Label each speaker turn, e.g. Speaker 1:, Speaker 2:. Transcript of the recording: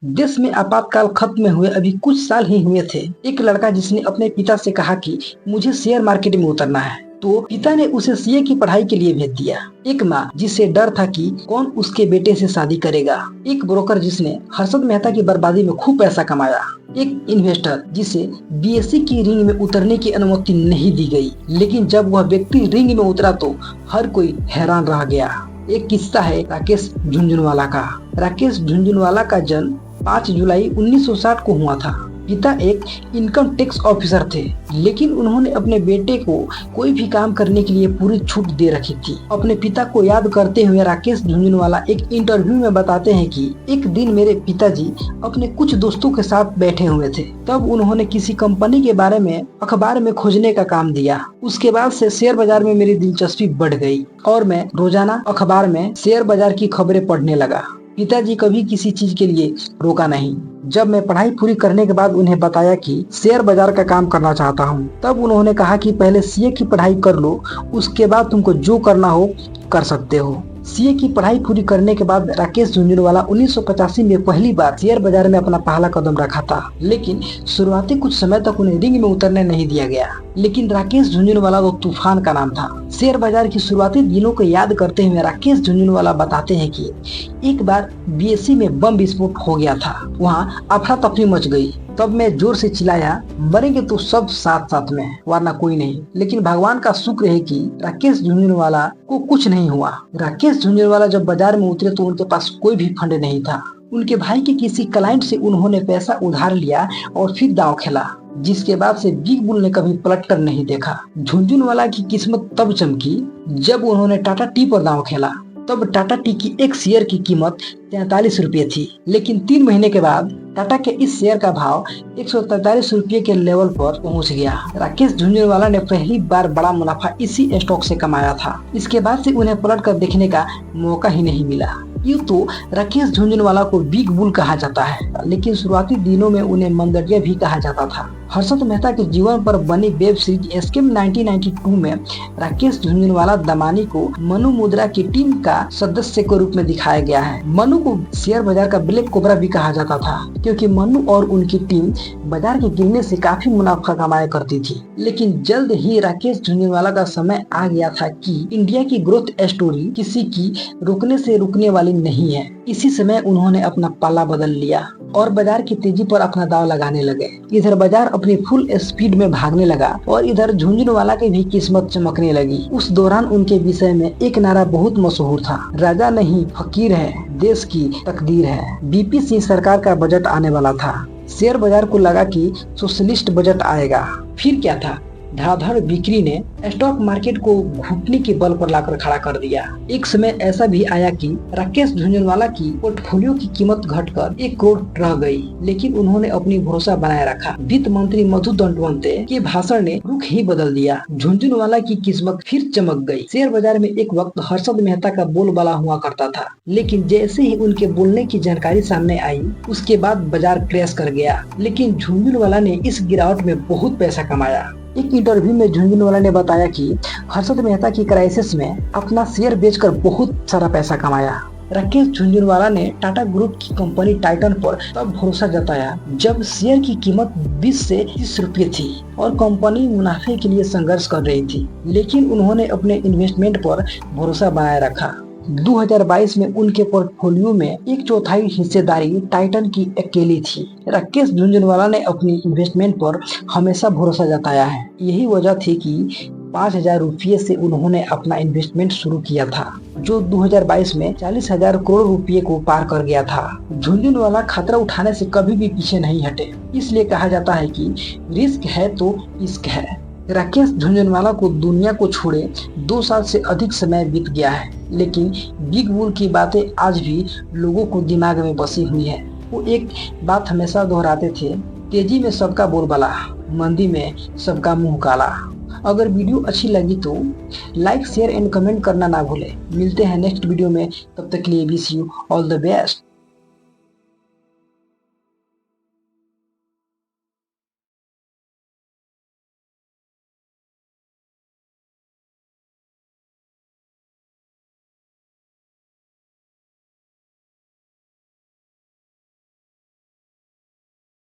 Speaker 1: देश में आपातकाल खत्म हुए अभी कुछ साल ही हुए थे। एक लड़का जिसने अपने पिता से कहा कि मुझे शेयर मार्केट में उतरना है, तो पिता ने उसे सीए की पढ़ाई के लिए भेज दिया। एक माँ जिसे डर था कि कौन उसके बेटे से शादी करेगा। एक ब्रोकर जिसने हर्षद मेहता की बर्बादी में खूब पैसा कमाया। एक इन्वेस्टर जिसे बीएससी की रिंग में उतरने की अनुमति नहीं दी गई, लेकिन जब वह व्यक्ति रिंग में उतरा तो हर कोई हैरान रह गया। एक किस्सा है राकेश झुनझुनवाला का। राकेश झुनझुनवाला का जन्म 5 जुलाई 1960 को हुआ था। पिता एक इनकम टैक्स ऑफिसर थे, लेकिन उन्होंने अपने बेटे को कोई भी काम करने के लिए पूरी छूट दे रखी थी। अपने पिता को याद करते हुए राकेश झुनझुनवाला एक इंटरव्यू में बताते हैं कि एक दिन मेरे पिताजी अपने कुछ दोस्तों के साथ बैठे हुए थे। तब उन्होंने किसी कंपनी के बारे में अखबार में खोजने का काम दिया। उसके बाद से शेयर बाजार में मेरी दिलचस्पी बढ़ गई और मैं रोजाना अखबार में शेयर बाजार की खबरें पढ़ने लगा। पिताजी कभी किसी चीज के लिए रोका नहीं। जब मैं पढ़ाई पूरी करने के बाद उन्हें बताया कि शेयर बाजार का काम करना चाहता हूँ, तब उन्होंने कहा कि पहले सीए की पढ़ाई कर लो, उसके बाद तुमको जो करना हो कर सकते हो। सीए की पढ़ाई पूरी करने के बाद राकेश झुनझुनवाला 1985 में पहली बार शेयर बाजार में अपना पहला कदम रखा था, लेकिन शुरुआती कुछ समय तक उन्हें रिंग में उतरने नहीं दिया गया। लेकिन राकेश झुनझुनवाला तो तूफान का नाम था। शेयर बाजार की शुरुआती दिनों को याद करते हुए राकेश झुनझुनवाला बताते हैं कि एक बार बीएससी में बम विस्फोट हो गया था। वहाँ अफरा तफरी मच गई। तब मैं जोर से चिल्लाया, मरेंगे तो सब साथ साथ में, वरना कोई नहीं। लेकिन भगवान का शुक्र है कि राकेश झुनझुनवाला को कुछ नहीं हुआ। राकेश झुनझुनवाला जब बाजार में उतरे तो उनके पास कोई भी फंड नहीं था। उनके भाई के किसी क्लाइंट से उन्होंने पैसा उधार लिया और फिर दांव खेला, जिसके बाद से बिग बुल ने कभी पलट कर नहीं देखा। झुनझुनवाला की किस्मत तब चमकी जब उन्होंने टाटा टी पर दांव खेला। तब टाटा टी की एक शेयर की कीमत 43 रुपये थी, लेकिन 3 महीने के बाद टाटा के इस शेयर का भाव 143 रुपये के लेवल पर पहुंच गया। राकेश झुनझुनवाला ने पहली बार बड़ा मुनाफा इसी स्टॉक से कमाया था। इसके बाद से उन्हें पलट कर देखने का मौका ही नहीं मिला। यूँ तो राकेश झुनझुनवाला को बिग बुल कहा जाता है, लेकिन शुरुआती दिनों में उन्हें मंदड़िया भी कहा जाता था। हर्षद मेहता के जीवन पर बनी वेब सीरीज एस्केप 1992 में राकेश झुनझुनवाला दमानी को मनु मुद्रा की टीम का सदस्य के रूप में दिखाया गया है। मनु को शेयर बाजार का ब्लैक कोबरा भी कहा जाता था, क्योंकि मनु और उनकी टीम बाजार के गिरने से काफी मुनाफा कमाया करती थी। लेकिन जल्द ही राकेश झुनझुनवाला का समय आ गया था कि इंडिया की ग्रोथ स्टोरी किसी की रुकने से रुकने वाली नहीं है। इसी समय उन्होंने अपना पाला बदल लिया और बाजार की तेजी पर अपना दांव लगाने लगे। इधर बाजार अपनी फुल स्पीड में भागने लगा और इधर झुनझुनवाला की भी किस्मत चमकने लगी। उस दौरान उनके विषय में एक नारा बहुत मशहूर था, राजा नहीं फकीर है, देश की तकदीर है। बीपी सिंह सरकार का बजट आने वाला था। शेयर बाजार को लगा कि सोशलिस्ट बजट आएगा। फिर क्या था, धड़ाधड़ बिक्री ने स्टॉक मार्केट को घुटने के बल पर लाकर खड़ा कर दिया। एक समय ऐसा भी आया कि राकेश झुनझुनवाला की पोर्टफोलियो की कीमत घटकर 1 करोड़ रह गई, लेकिन उन्होंने अपनी भरोसा बनाए रखा। वित्त मंत्री मधु दंडवते के भाषण ने रुख ही बदल दिया। झुनझुनवाला की किस्मत फिर चमक गई। शेयर बाजार में एक वक्त हर्षद मेहता का बोलबाला हुआ करता था, लेकिन जैसे ही उनके बोलने की जानकारी सामने आई, उसके बाद बाजार क्रैश कर गया। लेकिन झुनझुनवाला ने इस गिरावट में बहुत पैसा कमाया। एक इंटरव्यू में झुनझुनवाला ने बताया कि हर्षद मेहता की क्राइसिस में अपना शेयर बेचकर बहुत सारा पैसा कमाया। राकेश झुनझुनवाला ने टाटा ग्रुप की कंपनी टाइटन पर तब भरोसा जताया जब शेयर की कीमत 20 से 30 रुपये थी और कंपनी मुनाफे के लिए संघर्ष कर रही थी, लेकिन उन्होंने अपने इन्वेस्टमेंट पर भरोसा बनाए रखा। 2022 में उनके पोर्टफोलियो में 1/4 हिस्सेदारी टाइटन की अकेली थी। राकेश झुनझुनवाला ने अपनी इन्वेस्टमेंट पर हमेशा भरोसा जताया है। यही वजह थी कि 5,000 रुपये से उन्होंने अपना इन्वेस्टमेंट शुरू किया था, जो 2022 में 40,000 करोड़ रुपये को पार कर गया था। झुनझुनवाला खतरा उठाने से कभी भी पीछे नहीं हटे, इसलिए कहा जाता है कि रिस्क है तो इश्क है। राकेश झुनझुनवाला को दुनिया को छोड़े 2 साल से अधिक समय बीत गया है, लेकिन बिग बुल की बातें आज भी लोगों को दिमाग में बसी हुई है। वो एक बात हमेशा दोहराते थे, तेजी में सबका बोलबाला, मंदी में सबका मुंह काला। अगर वीडियो अच्छी लगी तो लाइक, शेयर एंड कमेंट करना ना भूले। मिलते हैं नेक्स्ट वीडियो में, तब तक के लिए wish you all the best.